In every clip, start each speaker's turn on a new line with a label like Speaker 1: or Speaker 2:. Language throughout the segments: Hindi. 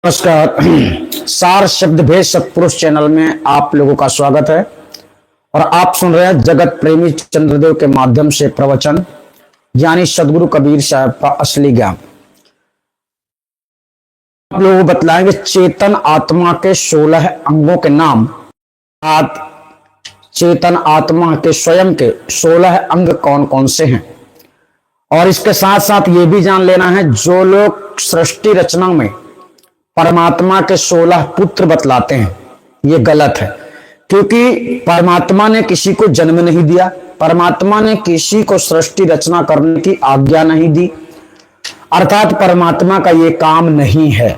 Speaker 1: नमस्कार। सार शब्द भेद सत्पुरुष चैनल में आप लोगों का स्वागत है और आप सुन रहे हैं जगत प्रेमी चंद्रदेव के माध्यम से प्रवचन यानी सदगुरु कबीर साहब का असली ज्ञान। आप लोगों को बतलाएंगे चेतन आत्मा के 16 अंगों के नाम। चेतन आत्मा के स्वयं के 16 अंग कौन कौन से हैं, और इसके साथ साथ ये भी जान लेना है जो लोग सृष्टि रचना में परमात्मा के 16 पुत्र बतलाते हैं ये गलत है, क्योंकि परमात्मा ने किसी को जन्म नहीं दिया, परमात्मा ने किसी को सृष्टि रचना करने की आज्ञा नहीं दी, अर्थात परमात्मा का ये काम नहीं है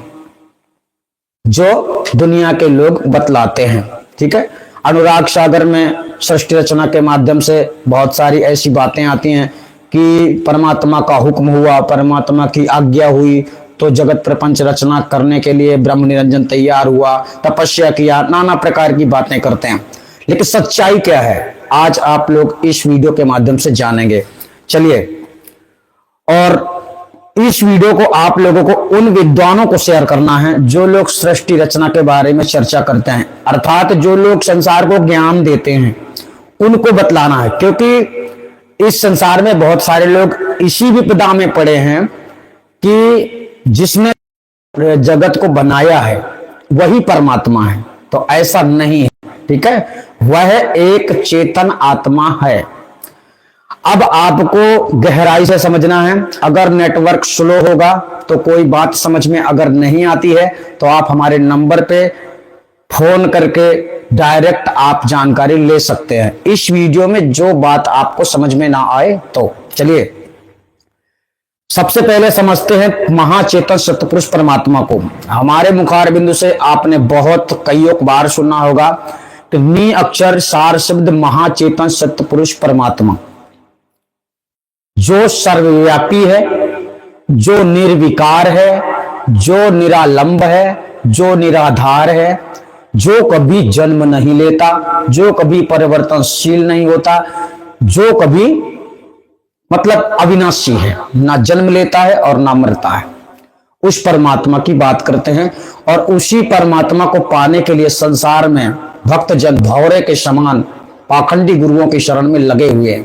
Speaker 1: जो दुनिया के लोग बतलाते हैं। ठीक है, अनुराग सागर में सृष्टि रचना के माध्यम से बहुत सारी ऐसी बातें आती हैं कि परमात्मा का हुक्म हुआ, परमात्मा की आज्ञा हुई तो जगत प्रपंच रचना करने के लिए ब्रह्म निरंजन तैयार हुआ, तपस्या किया, नाना प्रकार की बातें करते हैं। लेकिन सच्चाई क्या है आज आप लोग इस वीडियो के माध्यम से जानेंगे। चलिए, और इस वीडियो को आप लोगों को उन विद्वानों को शेयर करना है जो लोग सृष्टि रचना के बारे में चर्चा करते हैं, अर्थात जो लोग संसार को ज्ञान देते हैं उनको बतलाना है, क्योंकि इस संसार में बहुत सारे लोग इसी विपदा में पड़े हैं कि जिसने जगत को बनाया है वही परमात्मा है, तो ऐसा नहीं है। ठीक है, वह एक चेतन आत्मा है। अब आपको गहराई से समझना है। अगर नेटवर्क स्लो होगा तो कोई बात समझ में अगर नहीं आती है तो आप हमारे नंबर पे फोन करके डायरेक्ट आप जानकारी ले सकते हैं इस वीडियो में जो बात आपको समझ में ना आए तो। चलिए, सबसे पहले समझते हैं महाचेतन सतपुरुष परमात्मा को। हमारे मुखार बिंदु से आपने बहुत कईयों बार सुना होगा कि नी अक्षर सार शब्द महाचेतन सतपुरुष परमात्मा, जो सर्वव्यापी है, जो निर्विकार है, जो निरालंब है, जो निराधार है, जो कभी जन्म नहीं लेता, जो कभी परिवर्तनशील नहीं होता, जो कभी मतलब अविनाशी है, ना जन्म लेता है और ना मरता है, उस परमात्मा की बात करते हैं। और उसी परमात्मा को पाने के लिए संसार में भक्तजन भौरे के समान पाखंडी गुरुओं की शरण में लगे हुए हैं।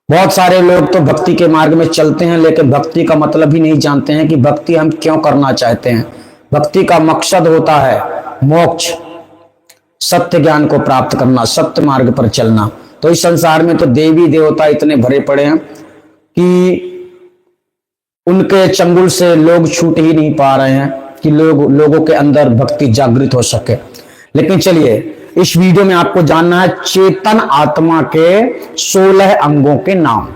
Speaker 1: बहुत सारे लोग तो भक्ति के मार्ग में चलते हैं लेकिन भक्ति का मतलब ही नहीं जानते हैं कि भक्ति हम क्यों करना चाहते हैं। भक्ति का मकसद होता है मोक्ष, सत्य ज्ञान को प्राप्त करना, सत्य मार्ग पर चलना। तो इस संसार में तो देवी देवता इतने भरे पड़े हैं कि उनके चंगुल से लोग छूट ही नहीं पा रहे हैं कि लोगों के अंदर भक्ति जागृत हो सके। लेकिन चलिए, इस वीडियो में आपको जानना है चेतन आत्मा के 16 अंगों के नाम।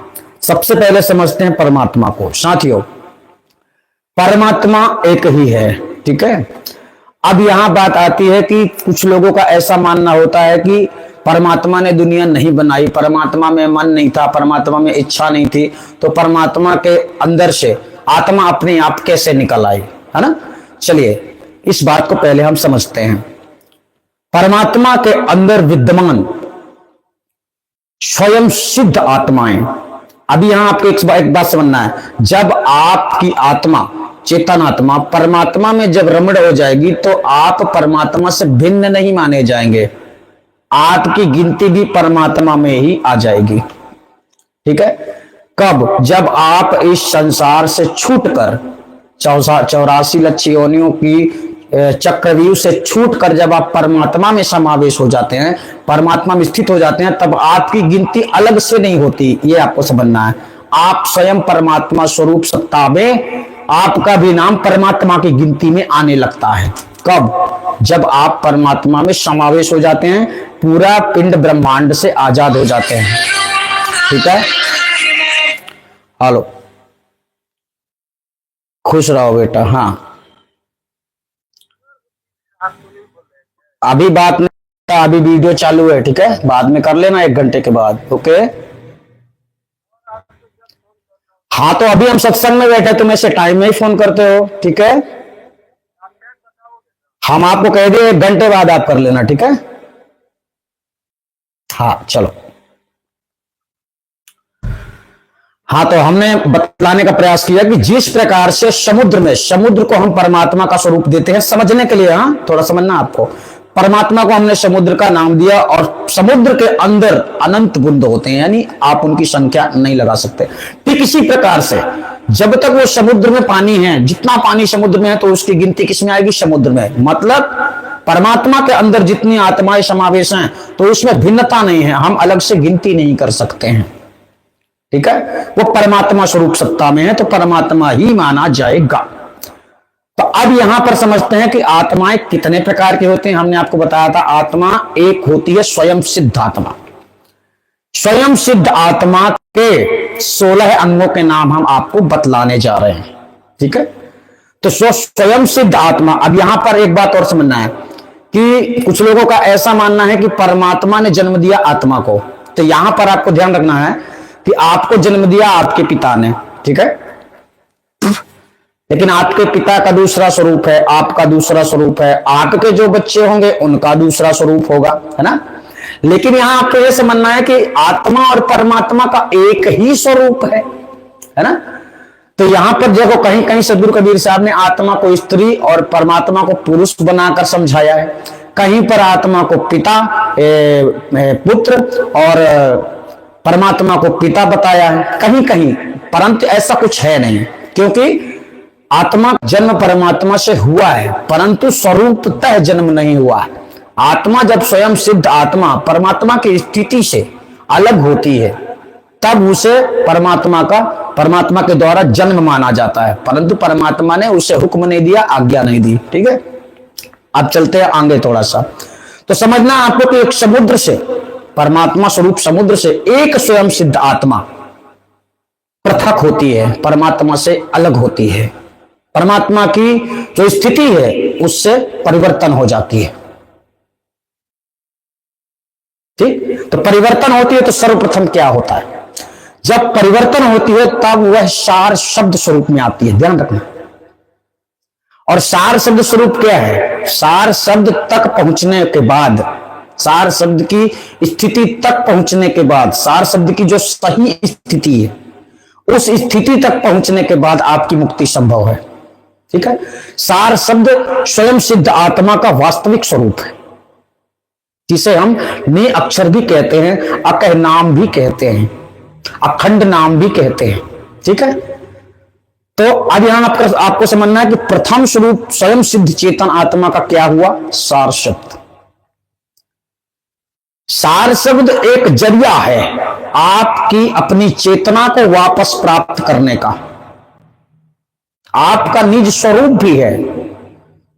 Speaker 1: सबसे पहले समझते हैं परमात्मा को। साथियों, परमात्मा एक ही है। ठीक है, अब यहां बात आती है कि कुछ लोगों का ऐसा मानना होता है कि परमात्मा ने दुनिया नहीं बनाई, परमात्मा में मन नहीं था, परमात्मा में इच्छा नहीं थी, तो परमात्मा के अंदर से आत्मा अपने आप कैसे निकल आई, है ना। चलिए, इस बात को पहले हम समझते हैं। परमात्मा के अंदर विद्यमान स्वयं सिद्ध आत्माएं। अभी यहां आपको एक बात समझना है, जब आपकी आत्मा चेतन आत्मा परमात्मा में जब रमण हो जाएगी तो आप परमात्मा से भिन्न नहीं माने जाएंगे, आपकी गिनती भी परमात्मा में ही आ जाएगी। ठीक है, कब? जब आप इस संसार से छूटकर 84 लक्ष योनियों की चक्रव्यूह से छूटकर जब आप परमात्मा में समावेश हो जाते हैं, परमात्मा में स्थित हो जाते हैं, तब आपकी गिनती अलग से नहीं होती। ये आपको समझना है। आप स्वयं परमात्मा स्वरूप सत्ता में आपका भी नाम परमात्मा की गिनती में आने लगता है। कब? जब आप परमात्मा में समावेश हो जाते हैं, पूरा पिंड ब्रह्मांड से आजाद हो जाते हैं। ठीक है, हेलो, खुश रहो बेटा। हाँ, अभी बात नहीं, अभी वीडियो चालू है। ठीक है, बाद में कर लेना 1 घंटे के बाद। ओके, हाँ, तो अभी हम सत्संग में बैठे, तुम ऐसे टाइम में ही फोन करते हो। ठीक है, हम आपको कह दिए 1 घंटे बाद आप कर लेना। ठीक है, हाँ, चलो। हाँ, तो हमने बतलाने का प्रयास किया कि जिस प्रकार से समुद्र को हम परमात्मा का स्वरूप देते हैं, समझने के लिए, हाँ थोड़ा समझना आपको, परमात्मा को हमने समुद्र का नाम दिया और समुद्र के अंदर अनंत बुंद होते हैं, यानी आप उनकी संख्या नहीं लगा सकते। ठीक इसी प्रकार से जब तक वो समुद्र में पानी है, जितना पानी समुद्र में है तो उसकी गिनती किसमें आएगी? समुद्र में। मतलब परमात्मा के अंदर जितनी आत्माएं समावेश हैं तो उसमें भिन्नता नहीं है, हम अलग से गिनती नहीं कर सकते हैं। ठीक है, वो परमात्मा स्वरूप सत्ता में है तो परमात्मा ही माना जाएगा। तो अब यहां पर समझते हैं कि आत्माएं कितने प्रकार के होते हैं। हमने आपको बताया था आत्मा एक होती है स्वयं सिद्ध आत्मा। स्वयं सिद्ध आत्मा के 16 अंगों के नाम हम आपको बतलाने जा रहे हैं। ठीक है, तो स्वयं सिद्ध आत्मा। अब यहां पर एक बात और समझना है कि कुछ लोगों का ऐसा मानना है कि परमात्मा ने जन्म दिया आत्मा को। तो यहां पर आपको ध्यान रखना है कि आपको जन्म दिया आपके पिता ने, ठीक है, लेकिन आपके पिता का दूसरा स्वरूप है, आपका दूसरा स्वरूप है, आपके जो बच्चे होंगे उनका दूसरा स्वरूप होगा, है ना। लेकिन यहां आपको यह समझना है कि आत्मा और परमात्मा का एक ही स्वरूप है ना। तो यहां पर देखो कहीं कहीं सदगुरु कबीर साहब ने आत्मा को स्त्री और परमात्मा को पुरुष बनाकर समझाया है, कहीं पर आत्मा को पिता पुत्र और परमात्मा को पिता बताया है कहीं कहीं, परंतु ऐसा कुछ है नहीं, क्योंकि आत्मा जन्म परमात्मा से हुआ है परंतु स्वरूपतः जन्म नहीं हुआ है। आत्मा जब स्वयं सिद्ध आत्मा परमात्मा की स्थिति से अलग होती है तब उसे परमात्मा के द्वारा जन्म माना जाता है, परंतु परमात्मा ने उसे हुक्म नहीं दिया, आज्ञा नहीं दी। ठीक है, अब चलते हैं आगे थोड़ा सा। तो समझना आपको कि एक समुद्र से, परमात्मा स्वरूप समुद्र से एक स्वयं सिद्ध आत्मा पृथक होती है, परमात्मा से अलग होती है। परमात्मा की जो स्थिति है उससे परिवर्तन हो जाती है। ठीक, तो परिवर्तन होती है तो सर्वप्रथम क्या होता है? जब परिवर्तन होती है तब वह सार शब्द स्वरूप में आती है, ध्यान रखना। और सार शब्द स्वरूप क्या है? सार शब्द तक पहुंचने के बाद, सार शब्द की स्थिति तक पहुंचने के बाद, सार शब्द की जो सही स्थिति है उस स्थिति तक पहुंचने के बाद आपकी मुक्ति संभव है। ठीक है, सार शब्द स्वयं सिद्ध आत्मा का वास्तविक स्वरूप है, जिसे हम नि अक्षर भी कहते हैं, अकह नाम भी कहते हैं, अखंड नाम भी कहते हैं। ठीक है, तो अब यहां आपको समझना है कि प्रथम स्वरूप स्वयं सिद्ध चेतन आत्मा का क्या हुआ? सार शब्द। सार शब्द एक जरिया है आपकी अपनी चेतना को वापस प्राप्त करने का। आपका निज स्वरूप भी है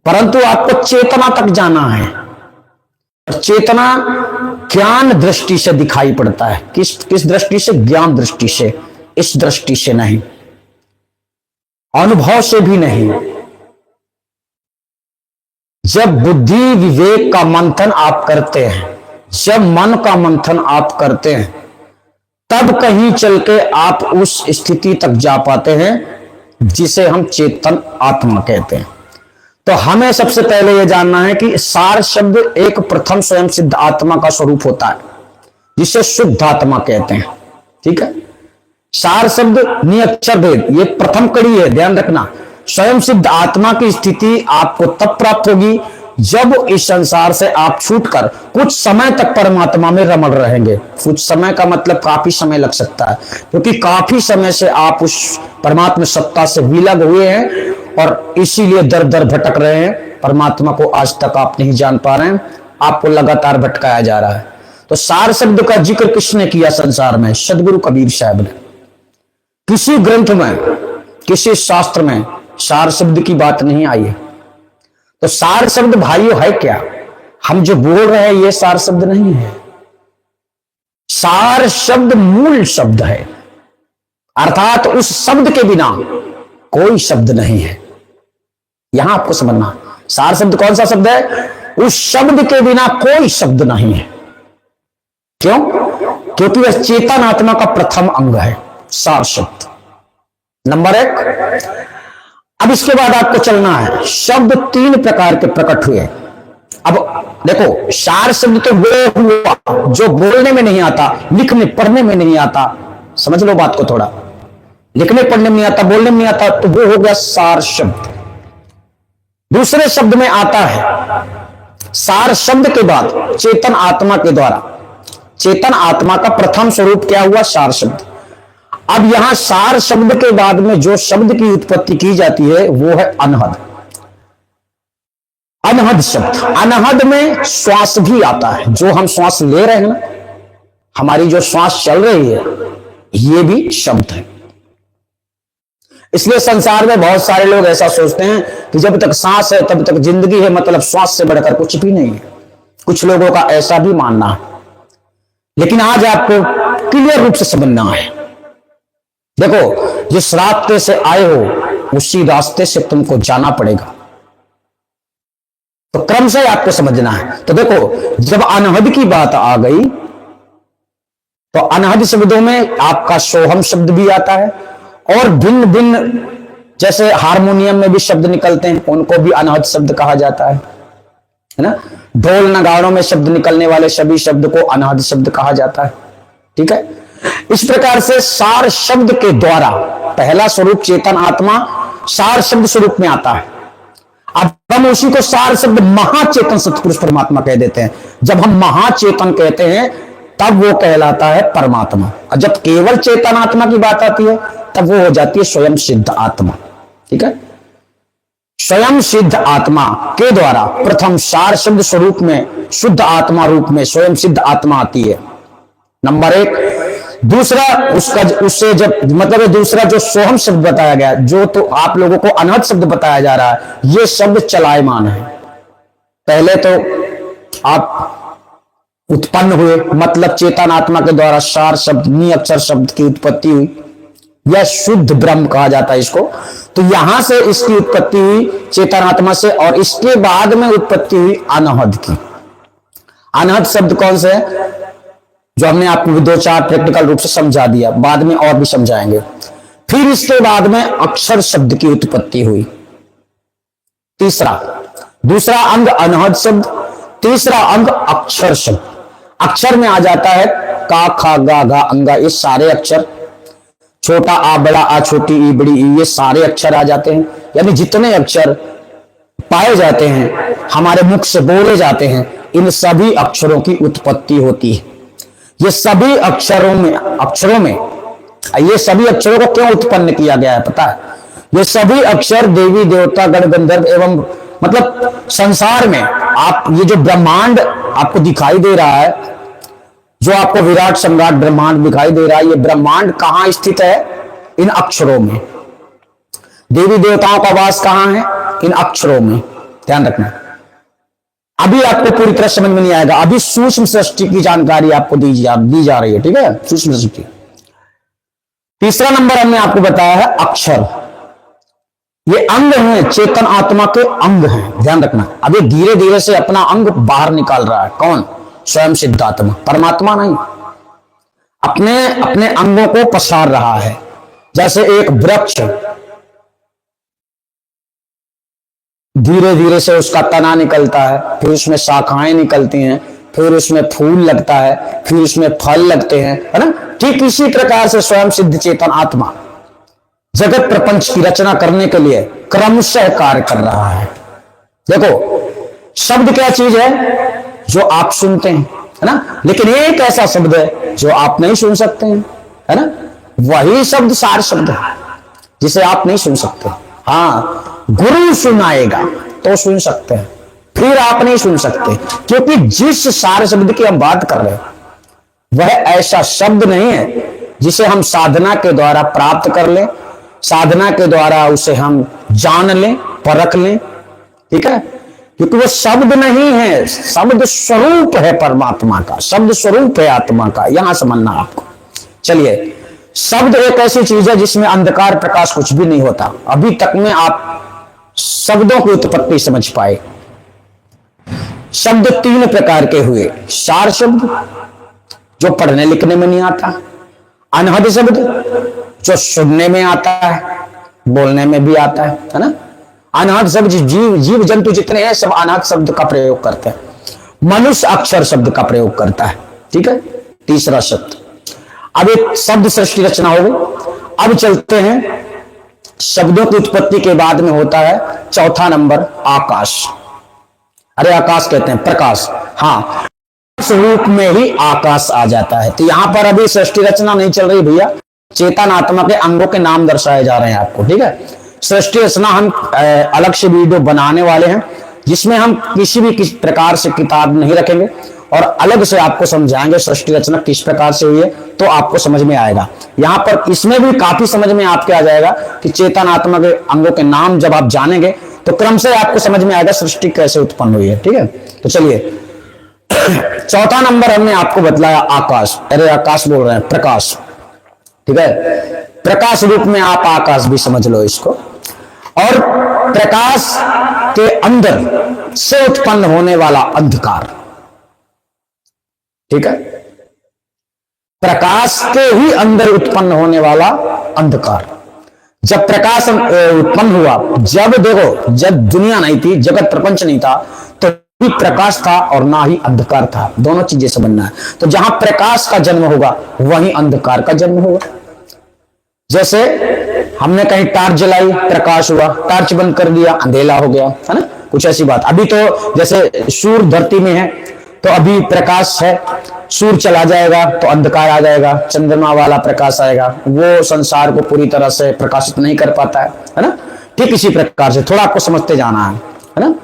Speaker 1: परंतु आपको चेतना तक जाना है। चेतना ज्ञान दृष्टि से दिखाई पड़ता है। किस दृष्टि से? ज्ञान दृष्टि से, इस दृष्टि से नहीं, अनुभव से भी नहीं। जब बुद्धि विवेक का मंथन आप करते हैं, जब मन का मंथन आप करते हैं, तब कहीं चल के आप उस स्थिति तक जा पाते हैं जिसे हम चेतन आत्मा कहते हैं। तो हमें सबसे पहले यह जानना है कि सार शब्द एक प्रथम स्वयं सिद्ध आत्मा का स्वरूप होता है जिसे शुद्ध आत्मा कहते हैं। ठीक है, सार शब्द निअक्षर भेद, ये प्रथम कड़ी है, ध्यान रखना। स्वयं सिद्ध आत्मा की स्थिति आपको तब प्राप्त होगी जब इस संसार से आप छूटकर कुछ समय तक परमात्मा में रमण रहेंगे। कुछ समय का मतलब काफी समय लग सकता है, क्योंकि काफी समय से आप उस परमात्मा सत्ता से विलग हुए हैं और इसीलिए दर दर भटक रहे हैं। परमात्मा को आज तक आप नहीं जान पा रहे हैं, आपको लगातार भटकाया जा रहा है। तो सार शब्द का जिक्र किसने किया संसार में? सदगुरु कबीर साहब ने। किसी ग्रंथ में, किसी शास्त्र में सार शब्द की बात नहीं आई है। तो सार शब्द भाइयों है क्या? हम जो बोल रहे हैं ये सार शब्द नहीं है। सार शब्द मूल शब्द है, अर्थात उस शब्द के बिना कोई शब्द नहीं है। यहां आपको समझना, सार शब्द कौन सा शब्द है? उस शब्द के बिना कोई शब्द नहीं है। क्यों? क्योंकि वह चेतन आत्मा का प्रथम अंग है, सार शब्द नंबर 1। अब इसके बाद आपको चलना है, शब्द 3 प्रकार के प्रकट हुए। अब देखो, सार शब्द तो वो हुआ जो बोलने में नहीं आता, लिखने पढ़ने में नहीं आता। समझ लो बात को थोड़ा। लिखने पढ़ने में नहीं आता, बोलने में नहीं आता, तो वो हो गया सार शब्द। दूसरे शब्द में आता है सार शब्द के बाद चेतन आत्मा के द्वारा, चेतन आत्मा का प्रथम स्वरूप क्या हुआ? सार शब्द। अब यहां सार शब्द के बाद में जो शब्द की उत्पत्ति की जाती है वो है अनहद। अनहद शब्द, अनहद में श्वास भी आता है, जो हम श्वास ले रहे हैं ना, हमारी जो श्वास चल रही है, ये भी शब्द है। इसलिए संसार में बहुत सारे लोग ऐसा सोचते हैं कि जब तक सांस है तब तक जिंदगी है, मतलब श्वास से बढ़कर कुछ भी नहीं है। कुछ लोगों का ऐसा भी मानना है, लेकिन आज आपको क्लियर रूप से समझना है। देखो, जिस रास्ते से आए हो उसी रास्ते से तुमको जाना पड़ेगा, तो क्रम से आपको समझना है। तो देखो, जब अनहद की बात आ गई तो अनहद शब्दों में आपका सोहम शब्द भी आता है, और भिन्न भिन्न जैसे हारमोनियम में भी शब्द निकलते हैं, उनको भी अनहद शब्द कहा जाता है ना। ढोल नगाड़ों में शब्द निकलने वाले सभी शब्द को अनहद शब्द कहा जाता है। ठीक है, इस प्रकार से सार शब्द के द्वारा पहला स्वरूप चेतन आत्मा सार शब्द स्वरूप में आता है। अब हम उसी को सार शब्द महाचेतन सतपुरुष परमात्मा कह देते हैं। जब हम महाचेतन कहते हैं तब वो कहलाता है परमात्मा, और जब केवल चेतन आत्मा की बात आती है तब वो हो जाती है स्वयं सिद्ध आत्मा। ठीक है, स्वयं सिद्ध आत्मा के द्वारा प्रथम सार शब्द स्वरूप में शुद्ध आत्मा रूप में स्वयं सिद्ध आत्मा आती है, नंबर एक। दूसरा उसका उससे जब मतलब दूसरा जो सोहम शब्द बताया गया, जो तो आप लोगों को अनहद शब्द बताया जा रहा है, ये शब्द चलायमान है। पहले तो आप उत्पन्न हुए, मतलब चेतन आत्मा के द्वारा सार शब्द नी अक्षर शब्द की उत्पत्ति हुई, यह शुद्ध ब्रह्म कहा जाता है इसको। तो यहां से इसकी उत्पत्ति हुई चेतन आत्मा से, और इसके बाद में उत्पत्ति हुई अनहद की। अनहद शब्द कौन से है, जो हमने आपको दो चार प्रैक्टिकल रूप से समझा दिया, बाद में और भी समझाएंगे। फिर इसके बाद में अक्षर शब्द की उत्पत्ति हुई, तीसरा दूसरा अंग अनहद शब्द, तीसरा अंग अक्षर शब्द। अक्षर में आ जाता है का खा गा घा अंगा, ये सारे अक्षर, छोटा आ बड़ा आ छोटी ई बड़ी ई, ये सारे अक्षर आ जाते हैं। यानी जितने अक्षर पाए जाते हैं, हमारे मुख से बोले जाते हैं, इन सभी अक्षरों की उत्पत्ति होती है। ये सभी अक्षरों में ये सभी अक्षरों को क्यों उत्पन्न किया गया है पता है? ये सभी अक्षर देवी देवता गण गंधर्व एवं मतलब संसार में आप ये जो ब्रह्मांड आपको दिखाई दे रहा है, जो आपको विराट सम्राट ब्रह्मांड दिखाई दे रहा है, ये ब्रह्मांड कहां स्थित है? इन अक्षरों में। देवी देवताओं का वास कहां है? इन अक्षरों में। ध्यान रखना, अभी आपको पूरी तरह समझ में नहीं आएगा, अभी सूक्ष्म सृष्टि की जानकारी आपको दी जा रही है। ठीक है, सूक्ष्म सृष्टि। तीसरा नंबर हमने आपको बताया है अक्षर। ये अंग हैं, चेतन आत्मा के अंग हैं, ध्यान रखना। अब ये धीरे धीरे से अपना अंग बाहर निकाल रहा है। कौन? स्वयं सिद्ध आत्मा, परमात्मा नहीं। अपने अपने अंगों को पसार रहा है। जैसे एक वृक्ष धीरे धीरे से उसका तना निकलता है, फिर उसमें शाखाएं निकलती हैं, फिर उसमें फूल लगता है, फिर उसमें फल लगते हैं, है ना। ठीक इसी प्रकार से स्वयं सिद्ध चेतन आत्मा जगत प्रपंच की रचना करने के लिए क्रमशः कार्य कर रहा है। देखो, शब्द क्या चीज है? जो आप सुनते हैं, है ना। लेकिन एक ऐसा शब्द है जो आप नहीं सुन सकते हैं, है ना। वही शब्द सार शब्द है जिसे आप नहीं सुन सकते। हाँ, गुरु सुनाएगा तो सुन सकते हैं, फिर आप नहीं सुन सकते, क्योंकि जिस सार शब्द की हम बात कर रहे हैं वह ऐसा शब्द नहीं है जिसे हम साधना के द्वारा प्राप्त कर लें, साधना के द्वारा उसे हम जान लें, परख लें। ठीक है, क्योंकि वो शब्द नहीं है, शब्द स्वरूप है परमात्मा का, शब्द स्वरूप है आत्मा का। यहां समझना आपको। चलिए, शब्द एक ऐसी चीज है जिसमें अंधकार प्रकाश कुछ भी नहीं होता। अभी तक में आप शब्दों की उत्पत्ति समझ पाए। शब्द तीन प्रकार के हुए। सार शब्द जो पढ़ने लिखने में नहीं आता, अनहद शब्द जो सुनने में आता है, बोलने में भी आता है ना। अनहद शब्द जीव जंतु जितने हैं सब अनहद शब्द का प्रयोग करते हैं। मनुष्य अक्षर शब्द का प्रयोग करता है। ठीक है, तीसरा शब्द। अब एक शब्द सृष्टि रचना हो गई। अब चलते हैं, शब्दों की उत्पत्ति के बाद में होता है चौथा नंबर आकाश। अरे आकाश कहते हैं प्रकाश, हाँ, स्वरूप में ही आकाश आ जाता है। तो यहां पर अभी सृष्टि रचना नहीं चल रही भैया, चेतन आत्मा के अंगों के नाम दर्शाए जा रहे हैं आपको, ठीक है। सृष्टि रचना हम अलग से वीडियो बनाने वाले हैं, जिसमें हम किसी भी किस प्रकार से किताब नहीं रखेंगे और अलग से आपको समझाएंगे सृष्टि रचना किस प्रकार से हुई है, तो आपको समझ में आएगा। यहां पर इसमें भी काफी समझ में आपके आ जाएगा कि चेतन आत्मा के अंगों के नाम जब आप जानेंगे तो क्रम से आपको समझ में आएगा सृष्टि कैसे उत्पन्न हुई है, ठीक है। तो चलिए, चौथा नंबर हमने आपको बतलाया आकाश। अरे आकाश बोल रहे हैं, प्रकाश, ठीक है। प्रकाश रूप में आप आकाश भी समझ लो इसको। और प्रकाश के अंदर से उत्पन्न होने वाला अंधकार, ठीक है। प्रकाश के ही अंदर उत्पन्न होने वाला अंधकार। जब प्रकाश उत्पन्न हुआ, जब देखो, जब दुनिया नहीं थी, जगत प्रपंच नहीं था, तो भी प्रकाश था और ना ही अंधकार था, दोनों चीजें समझना है। तो जहां प्रकाश का जन्म होगा वहीं अंधकार का जन्म होगा। जैसे हमने कहीं टार्च जलाई, प्रकाश हुआ, टार्च बंद कर दिया, अंधेला हो गया, है ना, कुछ ऐसी बात। अभी तो जैसे सूर्य धरती में है तो अभी प्रकाश है, सूर्य चला जाएगा तो अंधकार आ जाएगा, चंद्रमा वाला प्रकाश आएगा, वो संसार को पूरी तरह से प्रकाशित नहीं कर पाता है ना। ठीक इसी प्रकार से थोड़ा आपको समझते जाना है ना।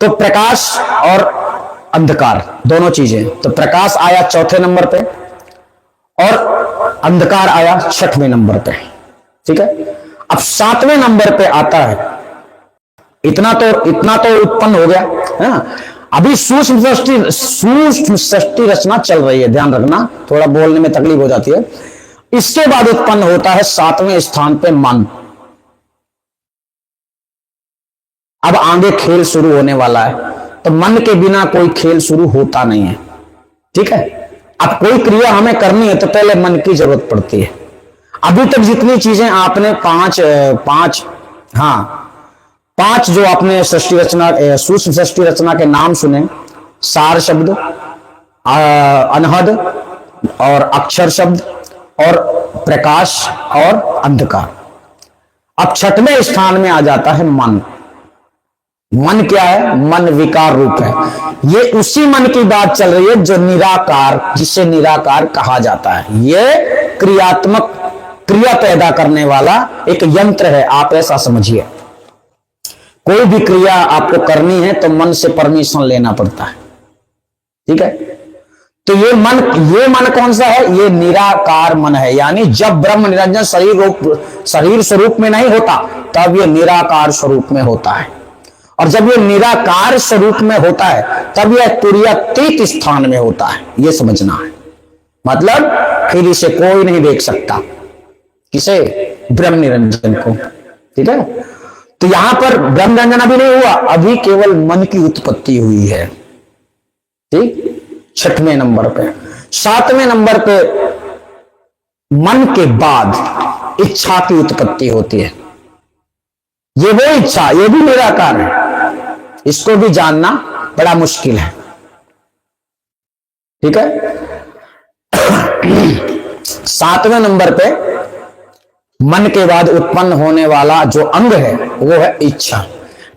Speaker 1: तो प्रकाश और अंधकार दोनों चीजें, तो प्रकाश आया चौथे नंबर पे और अंधकार आया छठवें नंबर पे, ठीक है। अब सातवें नंबर पे आता है, इतना तो उत्पन्न हो गया है ना। अभी सूक्ष्म सृष्टि रचना चल रही है, ध्यान रखना, थोड़ा बोलने में तकलीफ हो जाती है। इसके बाद उत्पन्न होता है सातवें स्थान पे मन। अब आगे खेल शुरू होने वाला है, तो मन के बिना कोई खेल शुरू होता नहीं है, ठीक है। अब कोई क्रिया हमें करनी है तो पहले मन की जरूरत पड़ती है। अभी तक जितनी चीजें आपने पांच जो आपने सृष्टि रचना, सूक्ष्म सृष्टि रचना के नाम सुने, सार शब्द, अनहद और अक्षर शब्द और प्रकाश और अंधकार। अब छठवें स्थान में आ जाता है मन। मन क्या है? मन विकार रूप है। ये उसी मन की बात चल रही है जो निराकार, जिसे निराकार कहा जाता है। ये क्रियात्मक, क्रिया पैदा करने वाला एक यंत्र है, आप ऐसा समझिए। कोई भी क्रिया आपको करनी है तो मन से परमिशन लेना पड़ता है, ठीक है। तो ये मन कौन सा है? ये निराकार मन है। यानी जब ब्रह्म निरंजन शरीर स्वरूप में नहीं होता तब ये निराकार स्वरूप में होता है, और जब ये निराकार स्वरूप में होता है तब यह तुरीयातीत स्थान में होता है। ये समझना है, मतलब फिर इसे कोई नहीं देख सकता, किसे? ब्रह्म निरंजन को, ठीक है। तो यहां पर ब्रह्म निरंजन अभी नहीं हुआ, अभी केवल मन की उत्पत्ति हुई है, ठीक। छठवें नंबर पे, सातवें नंबर पे मन के बाद इच्छा की उत्पत्ति होती है। ये वो इच्छा, ये भी निराकार है, इसको भी जानना बड़ा मुश्किल है, ठीक है। सातवें नंबर पे मन के बाद उत्पन्न होने वाला जो अंग है वो है इच्छा।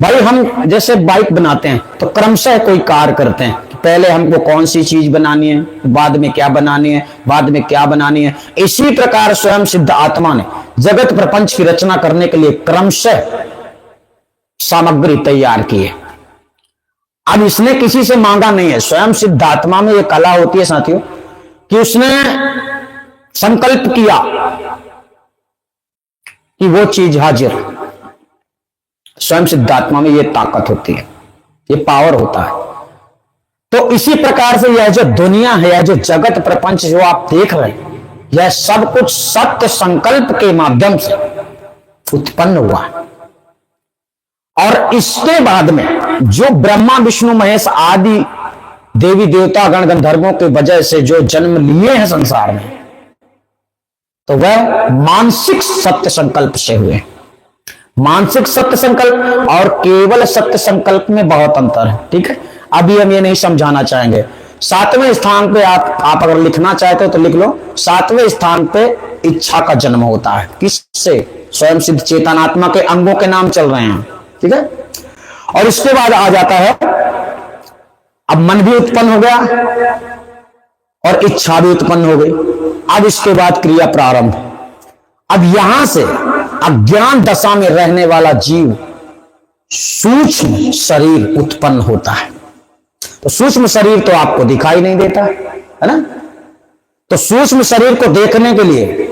Speaker 1: भाई हम जैसे बाइक बनाते हैं तो क्रमशः कोई कार्य करते हैं, पहले हमको कौन सी चीज बनानी है, बाद में क्या बनानी है, बाद में क्या बनानी है। इसी प्रकार स्वयं सिद्ध आत्मा ने जगत प्रपंच की रचना करने के लिए क्रमशः सामग्री तैयार की है। अब इसने किसी से मांगा नहीं है। स्वयं सिद्ध आत्मा में यह कला होती है साथियों कि उसने संकल्प किया कि वो चीज हाजिर। स्वयं सिद्धात्मा में ये ताकत होती है, ये पावर होता है। तो इसी प्रकार से यह जो दुनिया है, यह जो जगत प्रपंच जो आप देख रहे हैं, यह सब कुछ सत्य संकल्प के माध्यम से उत्पन्न हुआ है। और इसके बाद में जो ब्रह्मा विष्णु महेश आदि देवी देवता गण गंधर्वों के वजह से जो जन्म लिए हैं संसार में, तो वह मानसिक सत्य संकल्प से हुए। मानसिक सत्य संकल्प और केवल सत्य संकल्प में बहुत अंतर है, ठीक है। अभी हम ये नहीं समझाना चाहेंगे। 7वें स्थान पे आप अगर लिखना चाहते हो तो लिख लो, 7वें स्थान पे इच्छा का जन्म होता है। किससे? स्वयं सिद्ध चेतनात्मा के अंगों के नाम चल रहे हैं, ठीक है। और इसके बाद आ जाता है, अब मन भी उत्पन्न हो गया और इच्छा भी उत्पन्न हो गई। अब इसके बाद क्रिया प्रारंभ। अब यहां से अज्ञान दशा में रहने वाला जीव सूक्ष्म शरीर उत्पन्न होता है। तो सूक्ष्म शरीर तो आपको दिखाई नहीं देता है ना। तो सूक्ष्म शरीर को देखने के लिए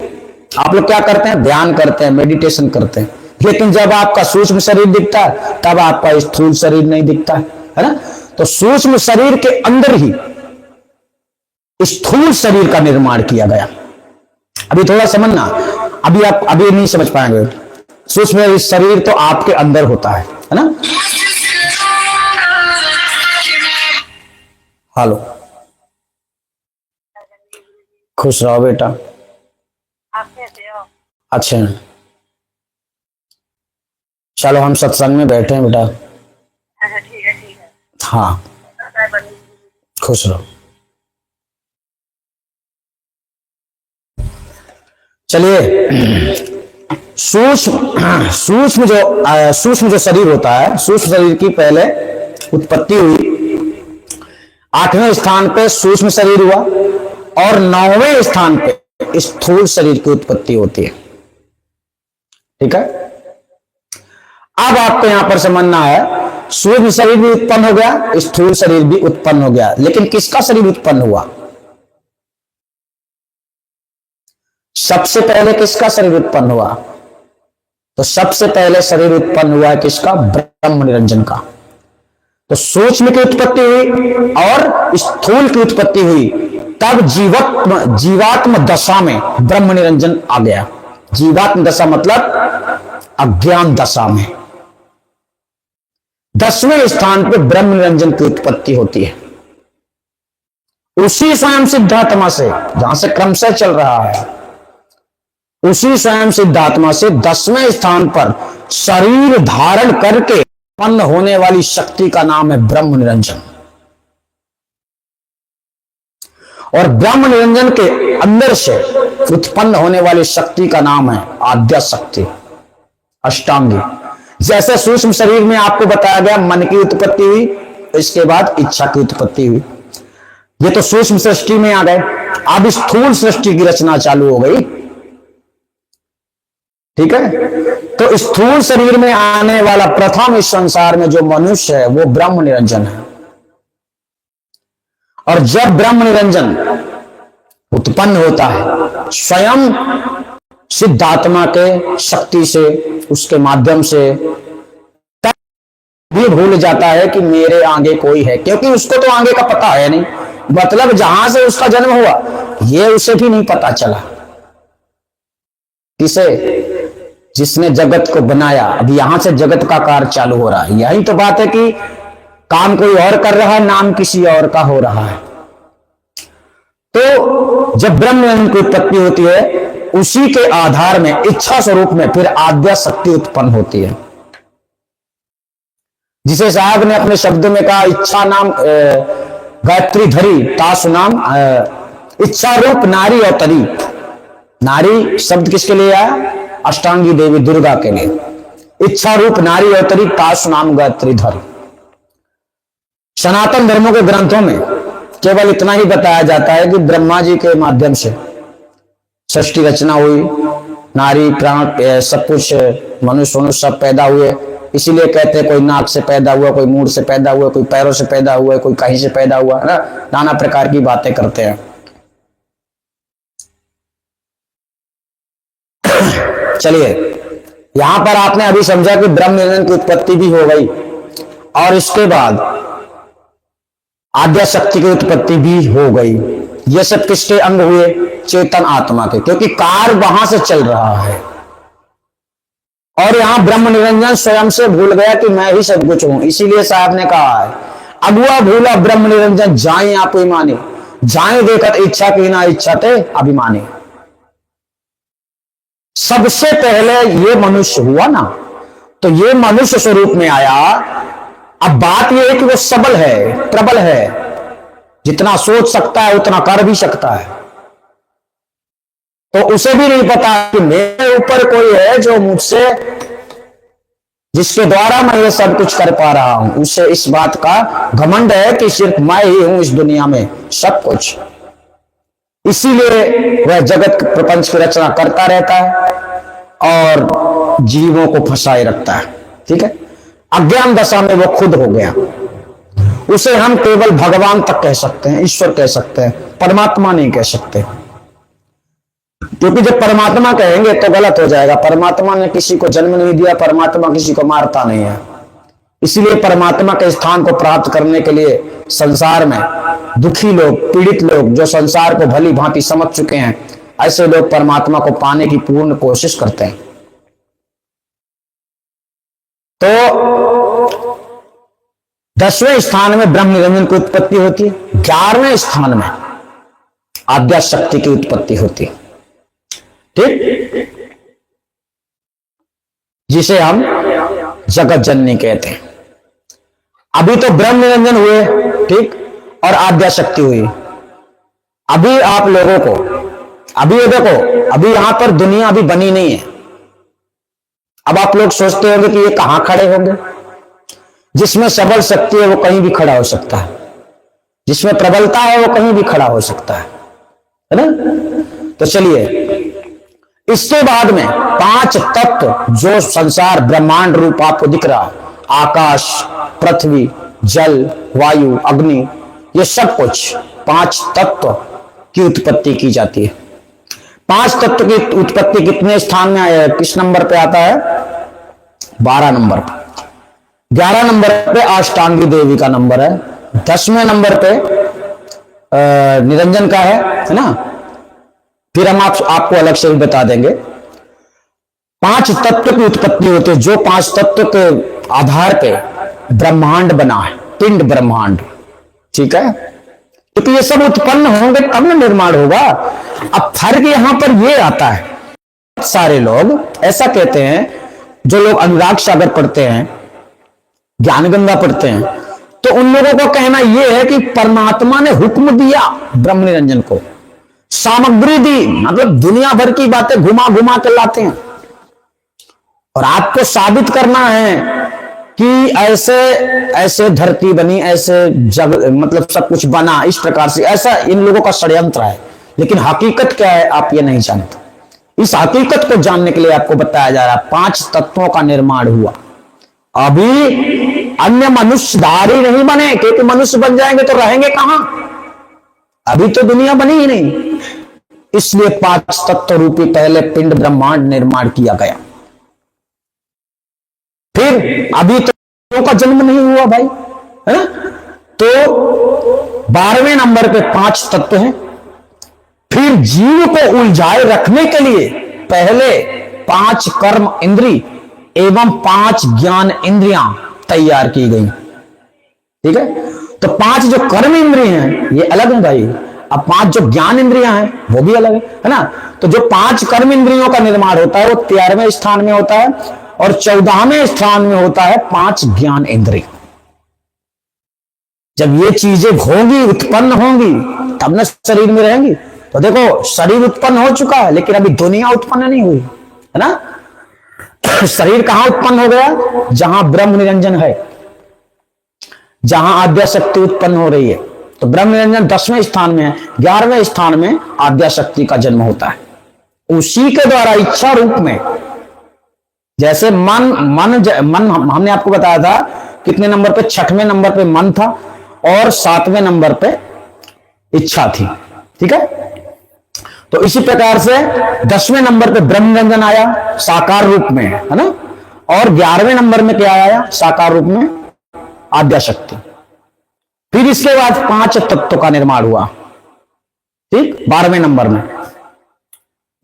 Speaker 1: आप लोग क्या करते हैं? ध्यान करते हैं, मेडिटेशन करते हैं। लेकिन जब आपका सूक्ष्म शरीर दिखता है तब आपका स्थूल शरीर नहीं दिखता है ना। तो सूक्ष्म शरीर के अंदर ही स्थूल शरीर का निर्माण किया गया। अभी थोड़ा समझना, अभी आप अभी नहीं समझ पाएंगे। सूक्ष्म शरीर तो आपके अंदर होता है ना। हेलो, खुश रहो बेटा।
Speaker 2: आप कैसे हो?
Speaker 1: अच्छा, चलो हम सत्संग में बैठे हैं बेटा।
Speaker 2: अच्छा, ठीक है ठीक है।
Speaker 1: हाँ, खुश रहो। चलिए, सूक्ष्म जो शरीर होता है, सूक्ष्म शरीर की पहले उत्पत्ति हुई। 8वें स्थान पे सूक्ष्म शरीर हुआ और 9वें स्थान पे स्थूल शरीर की उत्पत्ति होती है, ठीक है। अब आपको यहां पर समझना है, सूक्ष्म शरीर भी उत्पन्न हो गया, स्थूल शरीर भी उत्पन्न हो गया, लेकिन किसका शरीर उत्पन्न हुआ? सबसे पहले किसका शरीर उत्पन्न हुआ? तो सबसे पहले शरीर उत्पन्न हुआ किसका? ब्रह्म निरंजन का। तो सूक्ष्म की उत्पत्ति हुई और स्थूल की उत्पत्ति हुई, तब जीवात्म दशा में ब्रह्म निरंजन आ गया। जीवात्म दशा मतलब अज्ञान दशा में 10वें स्थान पर ब्रह्म निरंजन की उत्पत्ति होती है। उसी स्वयं सिद्धात्मा से, जहां से क्रमशः चल रहा है, उसी स्वयं सिद्धात्मा से 10वें स्थान पर शरीर धारण करके उत्पन्न होने वाली शक्ति का नाम है ब्रह्म निरंजन। और ब्रह्म निरंजन के अंदर से उत्पन्न होने वाली शक्ति का नाम है आद्या शक्ति, अष्टांगी। जैसे सूक्ष्म शरीर में आपको बताया गया मन की उत्पत्ति हुई, इसके बाद इच्छा की उत्पत्ति हुई। ये तो सूक्ष्म सृष्टि में आ गए। अब स्थूल सृष्टि की रचना चालू हो गई, ठीक है। तो स्थूल शरीर में आने वाला प्रथम इस संसार में जो मनुष्य है वो ब्रह्म निरंजन है। और जब ब्रह्म निरंजन उत्पन्न होता है स्वयं सिद्धात्मा के शक्ति से, उसके माध्यम से, तब भी भूल जाता है कि मेरे आगे कोई है, क्योंकि उसको तो आगे का पता है नहीं। मतलब जहां से उसका जन्म हुआ ये उसे भी नहीं पता चला। किसे? जिसने जगत को बनाया। अब यहां से जगत का कार्य चालू हो रहा है। यही तो बात है कि काम कोई और कर रहा है, नाम किसी और का हो रहा है। तो जब ब्रह्म निरंजन की उत्पत्ति होती है, उसी के आधार में इच्छा स्वरूप में फिर आद्या शक्ति उत्पन्न होती है, जिसे साहब ने अपने शब्दों में कहा, इच्छा नाम गायत्री धरी तासु नाम, इच्छा रूप नारी अवतरी। नारी शब्द किसके लिए आया? अष्टांगी देवी दुर्गा के लिए। इच्छा रूप नारी अवतरी तासु नाम गायत्री धरी। सनातन धर्मों के ग्रंथों में केवल इतना ही बताया जाता है कि ब्रह्मा जी के माध्यम से सृष्टि रचना हुई, नारी प्राण सब कुछ, मनुष्य सब पैदा हुए। इसीलिए कहते हैं कोई नाक से पैदा हुआ, कोई मुंह से पैदा हुआ, कोई पैरों से पैदा हुआ, कोई कहीं से पैदा हुआ, है ना। नाना प्रकार की बातें करते हैं। चलिए, यहां पर आपने अभी समझा कि ब्रह्म निरंजन की उत्पत्ति भी हो गई और इसके बाद आद्या शक्ति की उत्पत्ति भी हो गई। ये सब किसके अंग हुए? चेतन आत्मा के, क्योंकि कार्य वहां से चल रहा है। और यहां ब्रह्म निरंजन स्वयं से भूल गया कि मैं ही सब कुछ हूं। इसीलिए साहब ने कहा है, अगुआ भूला ब्रह्म निरंजन जाए आप माने, जाए देखत इच्छा की ना इच्छा थे अभिमानी। सबसे पहले ये मनुष्य हुआ ना, तो ये मनुष्य स्वरूप में आया। अब बात यह है कि वो सबल है, प्रबल है, जितना सोच सकता है उतना कर भी सकता है। तो उसे भी नहीं पता कि मेरे ऊपर कोई है जो मुझसे, जिसके द्वारा मैं ये सब कुछ कर पा रहा हूं। उसे इस बात का घमंड है कि सिर्फ मैं ही हूं इस दुनिया में सब कुछ। इसीलिए वह जगत प्रपंच की रचना करता रहता है और जीवों को फंसाए रखता है। ठीक है, अज्ञान दशा में वो खुद हो गया। उसे हम केवल भगवान तक कह सकते हैं, ईश्वर कह सकते हैं, परमात्मा नहीं कह सकते। क्योंकि जब परमात्मा कहेंगे तो गलत हो जाएगा। परमात्मा ने किसी को जन्म नहीं दिया, परमात्मा किसी को मारता नहीं है। इसलिए परमात्मा के स्थान को प्राप्त करने के लिए संसार में दुखी लोग, पीड़ित लोग, जो संसार को भली भांति समझ चुके हैं, ऐसे लोग परमात्मा को पाने की पूर्ण कोशिश करते हैं। तो 10वें स्थान में ब्रह्म निरंजन की उत्पत्ति होती है। 11वें स्थान में आद्या शक्ति की उत्पत्ति होती है। ठीक, जिसे हम जगत जननी कहते हैं। अभी तो ब्रह्म निरंजन हुए, ठीक, और आद्या शक्ति हुई। अभी आप लोगों को, अभी ये देखो, अभी यहां पर दुनिया अभी बनी नहीं है। अब आप लोग सोचते होंगे कि ये कहां खड़े होंगे। जिसमें सबल शक्ति है वो कहीं भी खड़ा हो सकता है, जिसमें प्रबलता है वो कहीं भी खड़ा हो सकता है ना। तो चलिए, इसके बाद में 5 तत्व जो संसार ब्रह्मांड रूप आपको दिख रहा, आकाश, पृथ्वी, जल, वायु, अग्नि, ये सब कुछ 5 तत्व की उत्पत्ति की जाती है। 5 तत्व की उत्पत्ति कितने स्थान में आया है, किस नंबर पे आता है? 12 नंबर पे। 11 नंबर पे अष्टांगी देवी का नंबर है। 10वें नंबर पे निरंजन का है ना। फिर हम आपको अलग से भी बता देंगे। 5 तत्व की उत्पत्ति होती है, जो 5 तत्व के आधार पे ब्रह्मांड बना है, पिंड ब्रह्मांड। ठीक है, क्योंकि ये सब उत्पन्न होंगे तब ना निर्माण होगा। अब फर्क यहां पर ये आता है, सारे लोग ऐसा कहते हैं, जो लोग अनुराग सागर पढ़ते हैं, ज्ञान गंगा पढ़ते हैं, तो उन लोगों का कहना यह है कि परमात्मा ने हुक्म दिया ब्रह्म निरंजन को, सामग्री दी, मतलब दुनिया भर की बातें घुमा घुमा के लाते हैं और आपको साबित करना है कि ऐसे ऐसे धरती बनी, ऐसे जग, मतलब सब कुछ बना इस प्रकार से। ऐसा इन लोगों का षड्यंत्र है, लेकिन हकीकत क्या है आप ये नहीं जानते। इस हकीकत को जानने के लिए आपको बताया जा रहा है 5 तत्वों का निर्माण हुआ। अभी अन्य मनुष्यधारी नहीं बने, क्योंकि मनुष्य बन जाएंगे तो रहेंगे कहां? अभी तो दुनिया बनी ही नहीं। इसलिए 5 तत्व रूपी पहले पिंड ब्रह्मांड निर्माण किया गया। फिर अभी तो का जन्म नहीं हुआ भाई, है ना। तो 12वें नंबर पे 5 तत्व हैं। फिर जीव को उलझाए रखने के लिए पहले 5 कर्म इंद्री एवं 5 ज्ञान इंद्रियां तैयार की गई। ठीक है, तो 5 जो कर्म इंद्रिय हैं ये अलग है भाई। अब 5 जो ज्ञान इंद्रियां हैं वो भी अलग है ना। तो जो 5 कर्म इंद्रियों का निर्माण होता है वो 13वें स्थान में होता है और 14वें स्थान में होता है 5 ज्ञान इंद्रिय। जब ये चीजें होंगी, उत्पन्न होंगी, तब न शरीर में रहेंगी। तो देखो, शरीर उत्पन्न हो चुका है, लेकिन अभी दुनिया उत्पन्न नहीं हुई, है ना। शरीर कहां उत्पन्न हो गया? जहां ब्रह्म निरंजन है, जहां आद्या शक्ति उत्पन्न हो रही है। तो ब्रह्म निरंजन 10वें स्थान में है, 11वें स्थान में आद्या शक्ति का जन्म होता है। उसी के द्वारा इच्छा रूप में, जैसे मन हमने आपको बताया था कितने नंबर पे, 6वें नंबर पे मन था और 7वें नंबर पे इच्छा थी। ठीक है, तो इसी प्रकार से 10वें नंबर पे ब्रह्म निरंजन आया साकार रूप में, है ना। और 11वें नंबर में क्या आया? साकार रूप में आद्या शक्ति। फिर इसके बाद 5 तत्व का निर्माण हुआ। ठीक, 12वें नंबर में,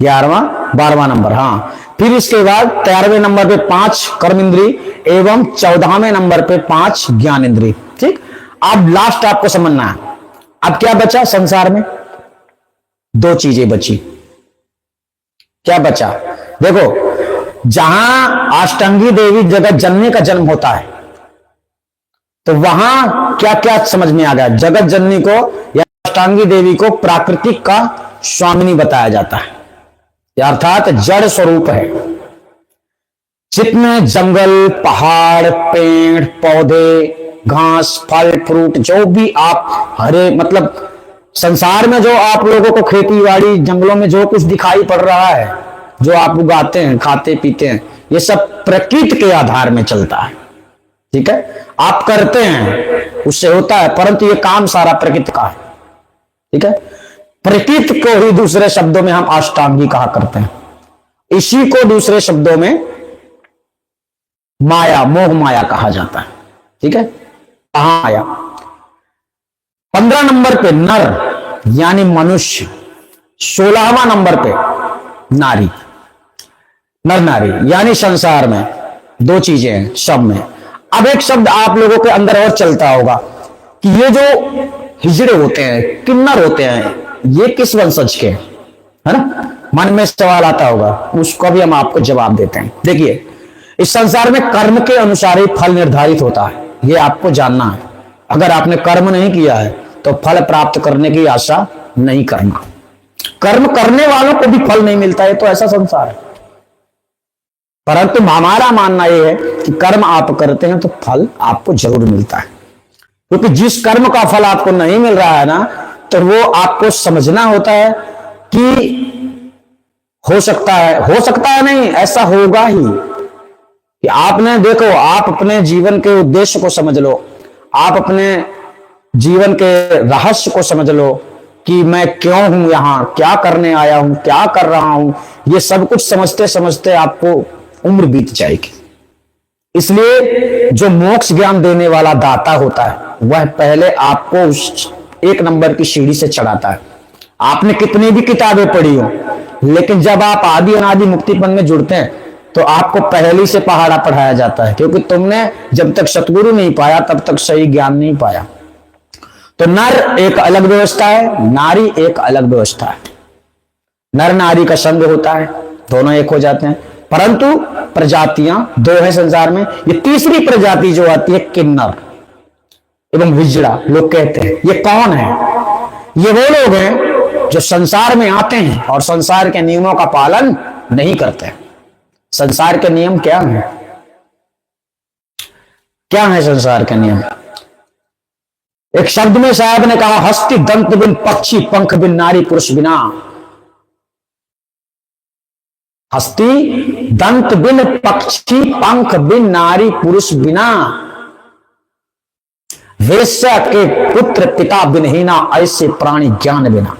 Speaker 1: 11वां 12वां नंबर, हाँ। फिर इसके बाद 13वें नंबर पे 5 कर्म इंद्री एवं 14वें नंबर पे 5 ज्ञान इंद्री। ठीक, अब लास्ट आपको समझना है। अब क्या बचा संसार में? 2 चीजें बची। क्या बचा? देखो, जहां अष्टांगी देवी जगत जननी का जन्म होता है, तो वहां क्या क्या समझ में आ गया? जगत जननी को या अष्टांगी देवी को प्राकृतिक का स्वामिनी बताया जाता है, अर्थात जड़ स्वरूप है। जितने जंगल, पहाड़, पेड़ पौधे, घास, फल फ्रूट, जो भी आप हरे मतलब संसार में जो आप लोगों को खेती बाड़ी जंगलों में जो कुछ दिखाई पड़ रहा है, जो आप उगाते हैं, खाते पीते हैं, ये सब प्रकृति के आधार में चलता है। ठीक है, आप करते हैं उससे होता है, परंतु ये काम सारा प्रकृति का है। ठीक है, प्रकृति को ही दूसरे शब्दों में हम अष्टांगी कहा करते हैं। इसी को दूसरे शब्दों में माया, मोह माया कहा जाता है। ठीक है, कहां आया? 15 नंबर पे नर यानी मनुष्य, 16वां नंबर पे नारी, नर नारी यानी संसार में दो चीजें हैं सब में। अब एक शब्द आप लोगों के अंदर और चलता होगा कि ये जो हिजड़े होते हैं, किन्नर होते हैं, ये किस वंशज के हैं, है ना? मन में सवाल आता होगा, उसको भी हम आपको जवाब देते हैं। देखिए, इस संसार में कर्म के अनुसार ही फल निर्धारित होता है, ये आपको जानना है। अगर आपने कर्म नहीं किया है तो फल प्राप्त करने की आशा नहीं करना। कर्म करने वालों को भी फल नहीं मिलता है, तो ऐसा संसार है। परंतु हमारा मानना यह है कि कर्म आप करते हैं तो फल आपको जरूर मिलता है, क्योंकि जिस कर्म का फल आपको नहीं मिल रहा है ना, तो वो आपको समझना होता है कि हो सकता है नहीं, ऐसा होगा ही। कि आपने देखो, आप अपने जीवन के उद्देश्य को समझ लो, आप अपने जीवन के रहस्य को समझ लो कि मैं क्यों हूं यहां, क्या करने आया हूं, क्या कर रहा हूं, ये सब कुछ समझते समझते आपको उम्र बीत जाएगी। इसलिए जो मोक्ष ज्ञान देने वाला दाता होता है वह पहले आपको उस 1 नंबर की सीढ़ी से चढ़ाता है। आपने कितनी भी किताबें पढ़ी हो, लेकिन जब आप आदि अनादि मुक्तिपन में जुड़ते हैं तो आपको पहली से पहाड़ा पढ़ाया जाता है, क्योंकि तुमने जब तक सतगुरु नहीं पाया तब तक सही ज्ञान नहीं पाया। तो नर एक अलग व्यवस्था है, नारी एक अलग व्यवस्था है। नर नारी का संग होता है, दोनों एक हो जाते हैं, परंतु प्रजातियां 2 है संसार में। ये तीसरी प्रजाति जो आती है किन्नर एवं हिजड़ा लोग कहते हैं। ये कौन है? ये वो लोग हैं जो संसार में आते हैं और संसार के नियमों का पालन नहीं करते हैं। संसार के नियम क्या है? क्या है संसार के नियम? एक शब्द में साहब ने कहा, हस्ती दंत बिन पक्षी, पंख बिन नारी पुरुष बिना। हस्ती दंत बिन पक्षी, पंख बिन नारी पुरुष बिना। वेश्या के पुत्र पिता बिनहीना, ऐसे प्राणी ज्ञान बिना।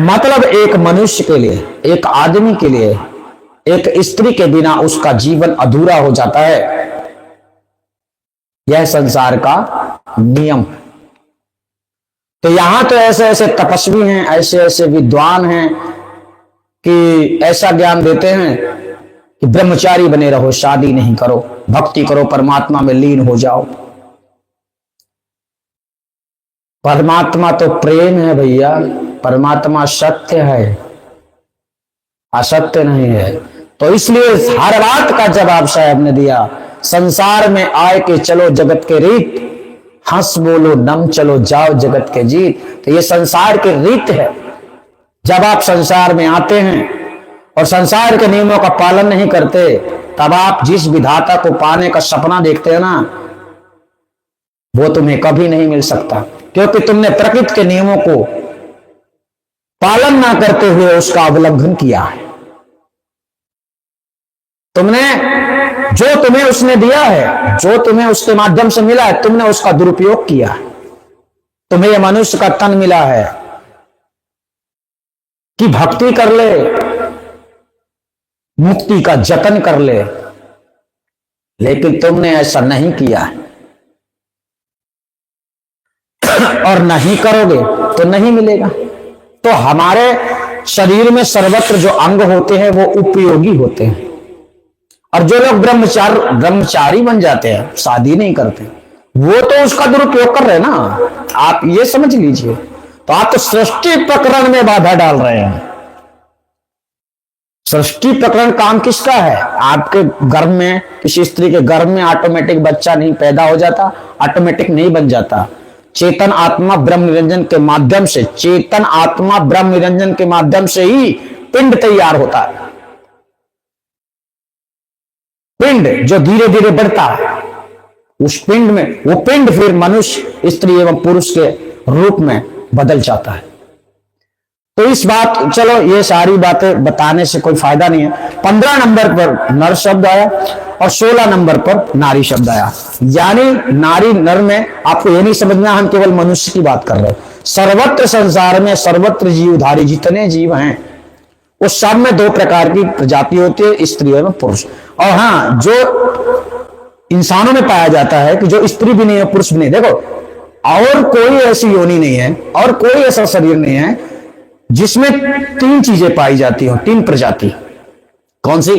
Speaker 1: मतलब एक मनुष्य के लिए, एक आदमी के लिए, एक स्त्री के बिना उसका जीवन अधूरा हो जाता है। यह संसार का नियम। तो यहां तो ऐसे ऐसे तपस्वी हैं, ऐसे ऐसे विद्वान हैं कि ऐसा ज्ञान देते हैं कि ब्रह्मचारी बने रहो, शादी नहीं करो, भक्ति करो, परमात्मा में लीन हो जाओ। परमात्मा तो प्रेम है भैया, परमात्मा सत्य है, असत्य नहीं है। तो इसलिए हर बात का जवाब साहब ने दिया। संसार में आए के चलो जगत के रीत, हंस बोलो नम चलो जाओ जगत के जीत। तो ये संसार की रीत है। जब आप संसार में आते हैं और संसार के नियमों का पालन नहीं करते, तब आप जिस विधाता को पाने का सपना देखते हैं ना, वो तुम्हें कभी नहीं मिल सकता, क्योंकि तुमने प्रकृति के नियमों को पालन ना करते हुए उसका उल्लंघन किया है। तुमने जो तुम्हें उसने दिया है, जो तुम्हें उसके माध्यम से मिला है, तुमने उसका दुरुपयोग किया है। तुम्हें यह मनुष्य का तन मिला है कि भक्ति कर ले, मुक्ति का जतन कर ले, लेकिन तुमने ऐसा नहीं किया है और नहीं करोगे तो नहीं मिलेगा। तो हमारे शरीर में सर्वत्र जो अंग होते हैं वो उपयोगी होते हैं, और जो लोग ब्रह्मचारी बन जाते हैं, शादी नहीं करते, वो तो उसका दुरुपयोग कर रहे हैं ना। आप ये समझ लीजिए। तो आप तो सृष्टि प्रकरण में बाधा डाल रहे हैं। सृष्टि प्रकरण काम किसका है? आपके गर्भ में, किसी स्त्री के गर्भ में ऑटोमेटिक बच्चा नहीं पैदा हो जाता, ऑटोमेटिक नहीं बन जाता। चेतन आत्मा ब्रह्म निरंजन के माध्यम से, चेतन आत्मा ब्रह्म निरंजन के माध्यम से ही पिंड तैयार होता है। पिंड जो धीरे धीरे बढ़ता है, उस पिंड में, वो पिंड फिर मनुष्य, स्त्री एवं पुरुष के रूप में बदल जाता है। तो इस बात, चलो ये सारी बातें बताने से कोई फायदा नहीं है। 15 नंबर पर नर शब्द आया और 16 नंबर पर नारी शब्द आया। यानी नारी नर में आपको ये नहीं समझना हम केवल मनुष्य की बात कर रहे हैं। सर्वत्र संसार में सर्वत्र जीवधारी जितने जीव हैं, उस सब में 2 प्रकार की प्रजाति होती है, स्त्री एवं पुरुष। और हाँ, जो इंसानों में पाया जाता है कि जो स्त्री भी नहीं है पुरुष भी नहीं, देखो और कोई ऐसी योनि नहीं है और कोई ऐसा शरीर नहीं है जिसमें 3 चीजें पाई जाती हो, 3 प्रजाति। कौन सी?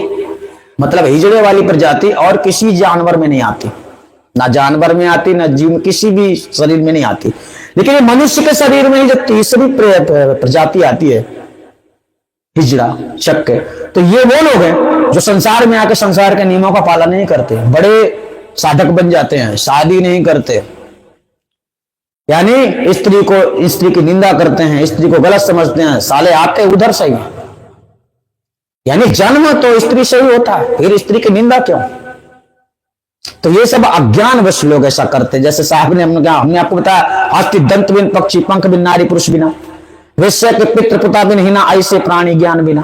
Speaker 1: मतलब हिजड़े वाली प्रजाति और किसी जानवर में नहीं आती, ना जानवर में आती, ना जीव किसी भी शरीर में नहीं आती। लेकिन ये मनुष्य के शरीर में ही जो तीसरी प्रजाति आती है, हिजड़ा शक्के, तो ये वो लोग हैं जो संसार में आके संसार के नियमों का पालन नहीं करते, बड़े साधक बन जाते हैं, शादी नहीं करते, यानी स्त्री की निंदा करते हैं, स्त्री को गलत समझते हैं, साले आते उधर से ही। यानी जन्म तो स्त्री से ही होता है, फिर स्त्री की निंदा क्यों? तो ये सब अज्ञानवश लोग ऐसा करते हैं। जैसे साहब ने हमने आपको बताया, हाथी दंत बिन, पक्षी पंख बिन, नारी पुरुष बिना, वैश्य के पितृ पिता बिन, हिना ऐसे प्राणी ज्ञान बिना।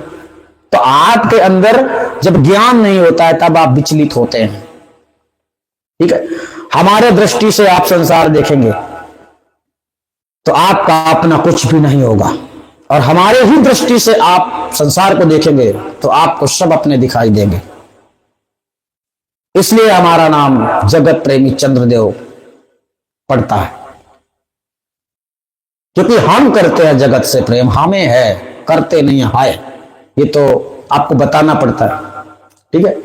Speaker 1: तो आपके अंदर जब ज्ञान नहीं होता है तब आप विचलित होते हैं। ठीक है, हमारे दृष्टि से आप संसार देखेंगे तो आपका अपना कुछ भी नहीं होगा, और हमारे ही दृष्टि से आप संसार को देखेंगे तो आपको सब अपने दिखाई देंगे। इसलिए हमारा नाम जगत प्रेमी चंद्रदेव पड़ता है, क्योंकि हम करते हैं जगत से प्रेम, हमें है, करते नहीं है, ये तो आपको बताना पड़ता है। ठीक है,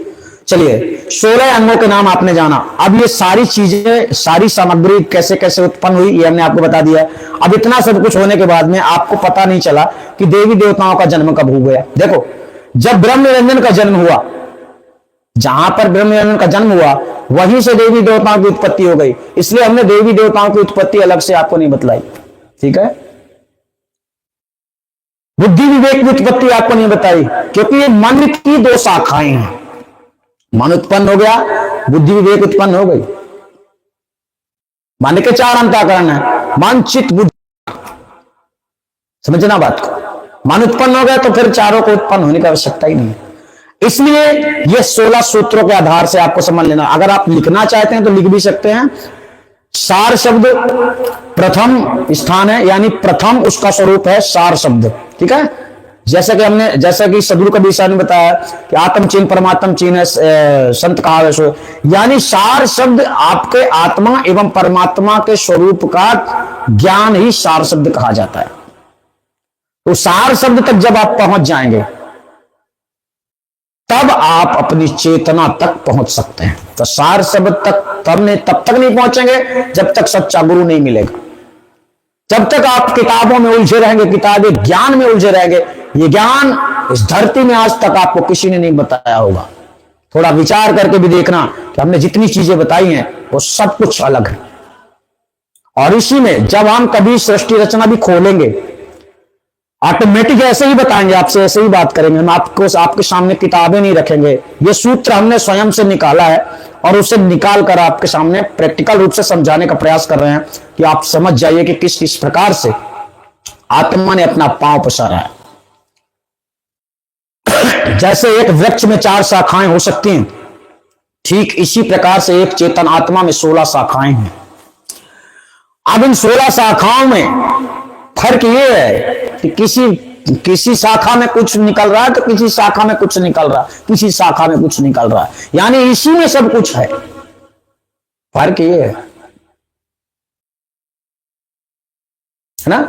Speaker 1: चलिए 16 अंगों के नाम आपने जाना। अब ये सारी चीजें, सारी सामग्री कैसे कैसे उत्पन्न हुई ये हमने आपको बता दिया। अब इतना सब कुछ होने के बाद में आपको पता नहीं चला कि देवी देवताओं का जन्म कब हो गया। देखो, जब ब्रह्म निरंजन का जन्म हुआ, जहां पर ब्रह्म निरंजन का जन्म हुआ वहीं से देवी देवताओं की उत्पत्ति हो गई। इसलिए हमने देवी देवताओं की उत्पत्ति अलग से आपको नहीं बतलाई। ठीक है, बुद्धि विवेक की उत्पत्ति आपको नहीं बताई, क्योंकि ये मन की 2 शाखाएं हैं। मन उत्पन्न हो गया, बुद्धि विवेक उत्पन्न हो गई। मन के 4 अंतःकरण है, मन चित्त बुद्धि। समझना बात को, मन उत्पन्न हो गया तो फिर चारों को उत्पन्न होने की आवश्यकता ही नहीं है। इसलिए ये 16 सूत्रों के आधार से आपको समझ लेना। अगर आप लिखना चाहते हैं तो लिख भी सकते हैं। सार शब्द प्रथम स्थान है, यानी प्रथम उसका स्वरूप है सार शब्द। ठीक है, जैसा कि सदगुरु कबीर साहब ने बताया कि आत्म चीन परमात्म चीन है, संत कहा वैसे, यानी सार शब्द आपके आत्मा एवं परमात्मा के स्वरूप का ज्ञान ही सार शब्द कहा जाता है। तो सार शब्द तक जब आप पहुंच जाएंगे तब आप अपनी चेतना तक पहुंच सकते हैं। तो सार शब्द तक तब तक नहीं पहुंचेंगे जब तक सच्चा गुरु नहीं मिलेगा। जब तक आप किताबों में उलझे रहेंगे, किताबें ज्ञान में उलझे रहेंगे, ये ज्ञान इस धरती में आज तक आपको किसी ने नहीं बताया होगा। थोड़ा विचार करके भी देखना कि हमने जितनी चीजें बताई हैं वो सब कुछ अलग है। और इसी में जब हम कभी सृष्टि रचना भी खोलेंगे, ऑटोमेटिक ऐसे ही बताएंगे, आपसे ऐसे ही बात करेंगे। हम आपके सामने किताबें नहीं रखेंगे, ये सूत्र हमने स्वयं से निकाला है और उसे निकाल कर आपके सामने प्रैक्टिकल रूप से समझाने का प्रयास कर रहे हैं कि आप समझ जाइए कि किस किस प्रकार से आत्मा ने अपना पांव पसारा है। जैसे एक वृक्ष में 4 शाखाएं हो सकती हैं, ठीक इसी प्रकार से एक चेतन आत्मा में 16 शाखाएं हैं। अब इन 16 शाखाओं में फर्क ये है कि किसी शाखा में कुछ निकल रहा है तो किसी शाखा में कुछ निकल रहा है, किसी शाखा में कुछ निकल रहा है, यानी इसी में सब कुछ है। फर्क ये है ना।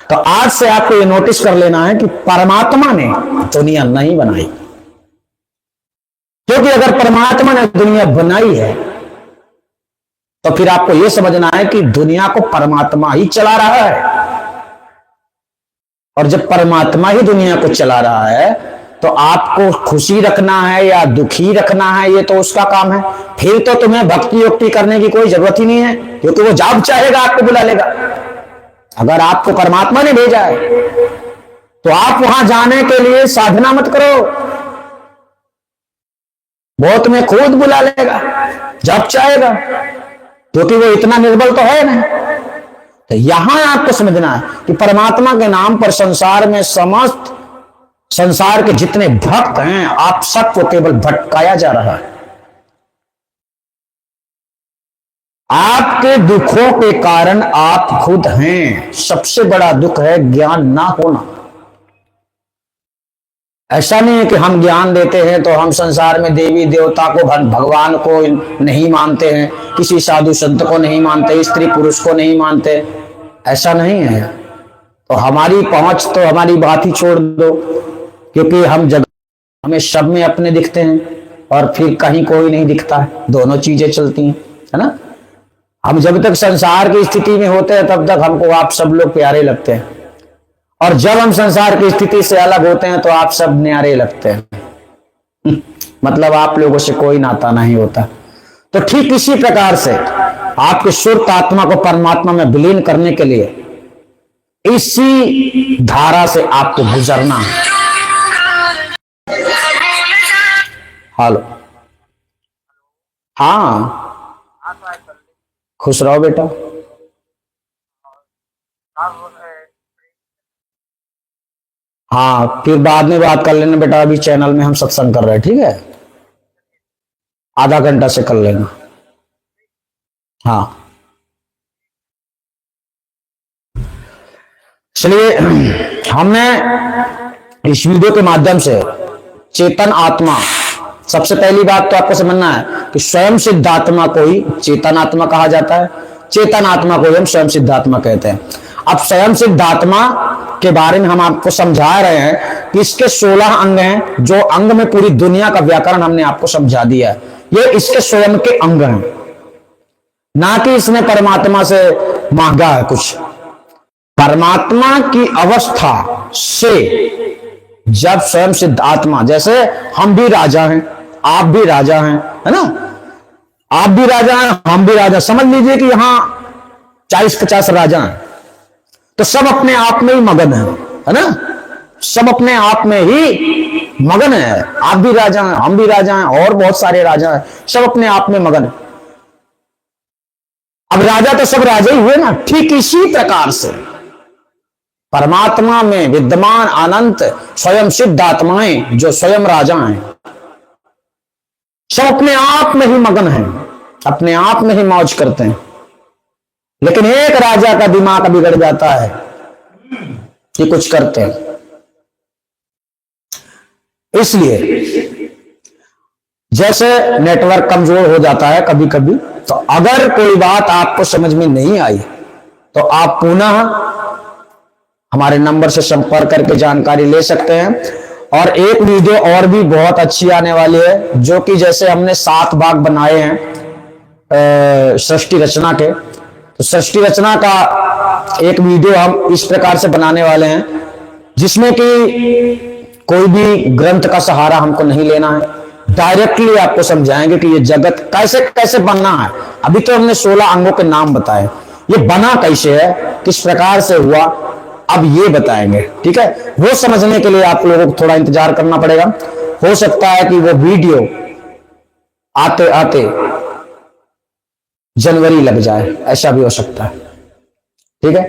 Speaker 1: तो आज से आपको ये नोटिस कर लेना है कि परमात्मा ने दुनिया नहीं बनाई, क्योंकि अगर परमात्मा ने दुनिया बनाई है तो फिर आपको यह समझना है कि दुनिया को परमात्मा ही चला रहा है। और जब परमात्मा ही दुनिया को चला रहा है तो आपको खुशी रखना है या दुखी रखना है ये तो उसका काम है। फिर तो तुम्हें भक्ति युक्ति करने की कोई जरूरत ही नहीं है, क्योंकि वो जब चाहेगा आपको बुला लेगा। अगर आपको परमात्मा ने भेजा है तो आप वहां जाने के लिए साधना मत करो, वो तुम्हें खुद बुला लेगा जब चाहेगा, क्योंकि वो इतना निर्बल तो है ना। तो यहां आपको समझना है कि परमात्मा के नाम पर संसार में समस्त संसार के जितने भक्त हैं आप सबको केवल भटकाया जा रहा है। आपके दुखों के कारण आप खुद हैं। सबसे बड़ा दुख है ज्ञान ना होना। ऐसा नहीं है कि हम ज्ञान देते हैं तो हम संसार में देवी देवता को भगवान को नहीं मानते हैं, किसी साधु संत को नहीं मानते, स्त्री पुरुष को नहीं मानते, ऐसा नहीं है। तो हमारी पहुंच तो हमारी बात ही छोड़ दो, क्योंकि हम जगत हमें सब में अपने दिखते हैं और फिर कहीं कोई नहीं दिखता है, दोनों चीजें चलती हैं, है ना। हम जब तक संसार की स्थिति में होते हैं तब तक हमको आप सब लोग प्यारे लगते हैं, और जब हम संसार की स्थिति से अलग होते हैं तो आप सब न्यारे लगते हैं। मतलब आप लोगों से कोई नाता नहीं होता। तो ठीक इसी प्रकार से आपके शुद्ध आत्मा को परमात्मा में विलीन करने के लिए इसी धारा से आपको गुजरना है। हेलो, हाँ, खुश रहो बेटा। हाँ, फिर बाद में बात कर लेना बेटा, अभी चैनल में हम सत्संग कर रहे हैं, ठीक है। आधा घंटा से कर लेना। हाँ, चलिए, हमने इस वीडियो के माध्यम से चेतन आत्मा, सबसे पहली बात तो आपको समझना है कि स्वयं सिद्ध आत्मा को ही चेतन आत्मा कहा जाता है, चेतन आत्मा को ही हम स्वयं सिद्ध आत्मा कहते हैं। अब स्वयं सिद्ध आत्मा के बारे में हम आपको समझा रहे हैं कि इसके 16 अंग हैं, जो अंग में पूरी दुनिया का व्याकरण हमने आपको समझा दिया है। ये इसके स्वयं के अंग हैं, ना कि इसने परमात्मा से मांगा है कुछ। परमात्मा की अवस्था से जब स्वयं सिद्ध आत्मा, जैसे हम भी राजा हैं, आप भी राजा हैं, है ना, आप भी राजा हैं, हम भी राजा, समझ लीजिए कि यहां 40-50 राजा हैं, तो सब अपने आप में ही मगन है ना, सब अपने आप में ही मगन है। आप भी राजा हैं, हम भी राजा हैं, और बहुत सारे राजा हैं, सब अपने आप में मगन है। अब राजा तो सब राजा ही हुए ना। ठीक इसी प्रकार से परमात्मा में विद्यमान अनंत स्वयं सिद्ध आत्माएं जो स्वयं राजा हैं, सब अपने आप में ही मगन हैं, अपने आप में ही मौज करते हैं। लेकिन एक राजा का दिमाग बिगड़ जाता है कि कुछ करते हैं। इसलिए जैसे नेटवर्क कमजोर हो जाता है कभी कभी, तो अगर कोई बात आपको समझ में नहीं आई तो आप पुनः हमारे नंबर से संपर्क करके जानकारी ले सकते हैं। और एक वीडियो और भी बहुत अच्छी आने वाली है, जो कि जैसे हमने 7 भाग बनाए हैं सृष्टि रचना के, तो सृष्टि रचना का एक वीडियो हम इस प्रकार से बनाने वाले हैं, जिसमें कि कोई भी ग्रंथ का सहारा हमको नहीं लेना है, डायरेक्टली आपको समझाएंगे कि ये जगत कैसे कैसे बनना है। अभी तो हमने 16 अंगों के नाम बताए, ये बना कैसे है, किस प्रकार से हुआ, अब ये बताएंगे, ठीक है। वो समझने के लिए आप लोगों को थोड़ा इंतजार करना पड़ेगा। हो सकता है कि वो वीडियो आते आते जनवरी लग जाए, ऐसा भी हो सकता है, ठीक है।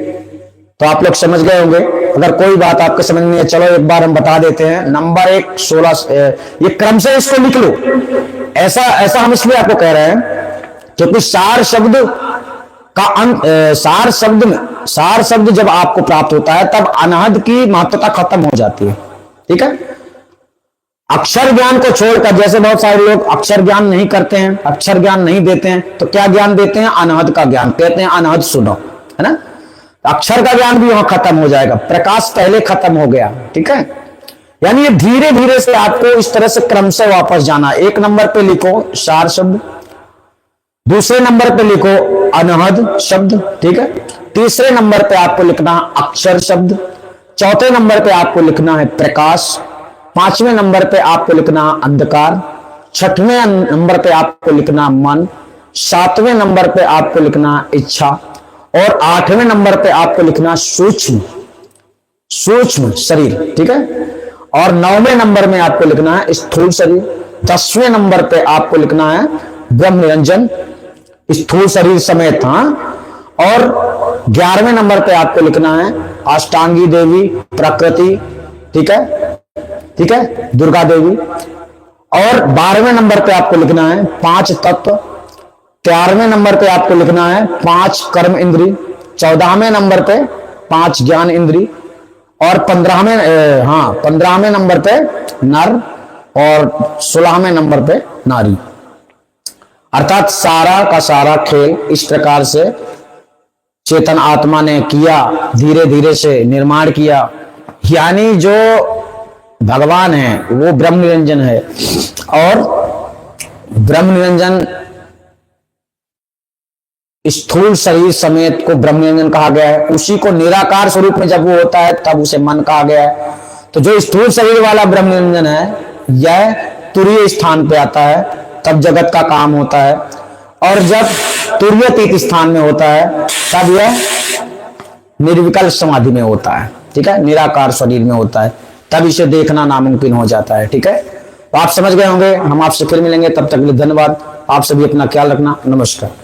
Speaker 1: तो आप लोग समझ गए होंगे। अगर कोई बात आपके समझ में है, चलो एक बार हम बता देते हैं। नंबर 1 16, ये क्रम से इसको लिख लो। ऐसा हम इसलिए आपको कह रहे हैं क्योंकि सार शब्द का अंत, सार शब्द जब आपको प्राप्त होता है तब अनहद की महत्वता खत्म हो जाती है, ठीक है। अक्षर ज्ञान को छोड़कर, जैसे बहुत सारे लोग अक्षर ज्ञान नहीं करते हैं, अक्षर ज्ञान नहीं देते हैं, तो क्या ज्ञान देते हैं? अनहद का ज्ञान, कहते हैं अनहद सुनो, है ना। अक्षर का ज्ञान भी वहां खत्म हो जाएगा, प्रकाश पहले खत्म हो गया, ठीक है। यानी ये धीरे धीरे से आपको इस तरह से क्रम से वापस जाना। 1 नंबर पे लिखो सार शब्द, दूसरे नंबर पे लिखो अनहद शब्द, ठीक है। तीसरे नंबर पे आपको लिखना है अक्षर शब्द, चौथे नंबर पे आपको लिखना है प्रकाश, 5वें नंबर पे आपको लिखना अंधकार, 6वें नंबर पे आपको लिखना मन, 7वें नंबर पे आपको लिखना इच्छा और 8वें नंबर पे आपको लिखना सूक्ष्म सूक्ष्म शरीर। ठीक है। और 9वें नंबर में आपको लिखना है स्थूल शरीर, 10वें नंबर पे आपको लिखना है ब्रह्म निरंजन स्थूल शरीर समेत। हाँ। और 11वें नंबर पे आपको लिखना है अष्टांगी देवी प्रकृति। ठीक है। ठीक है, दुर्गा देवी। और 12वें नंबर पे आपको लिखना है 5 तत्व, 13वें नंबर पे आपको लिखना है 5 कर्म इंद्री, 14वें नंबर पे 5 ज्ञान इंद्री और 15वें नंबर पे नर और 16वें नंबर पे नारी। अर्थात सारा का सारा खेल इस प्रकार से चेतन आत्मा ने किया, धीरे धीरे से निर्माण किया। यानी जो भगवान है वो ब्रह्म निरंजन है और ब्रह्म निरंजन स्थूल शरीर समेत को ब्रह्म निरंजन कहा गया है। उसी को निराकार स्वरूप में जब वो होता है तब उसे मन कहा गया है। तो जो स्थूल शरीर वाला ब्रह्म निरंजन है यह तुरीय स्थान पे आता है तब जगत का काम होता है, और जब तुरीयातीत स्थान में होता है तब यह निर्विकल्प समाधि में होता है। ठीक है, निराकार शरीर में होता है, तब इसे देखना नामुमकिन हो जाता है। ठीक है, तो आप समझ गए होंगे। हम आपसे फिर मिलेंगे, तब तक के लिए धन्यवाद। आप सभी अपना ख्याल रखना। नमस्कार।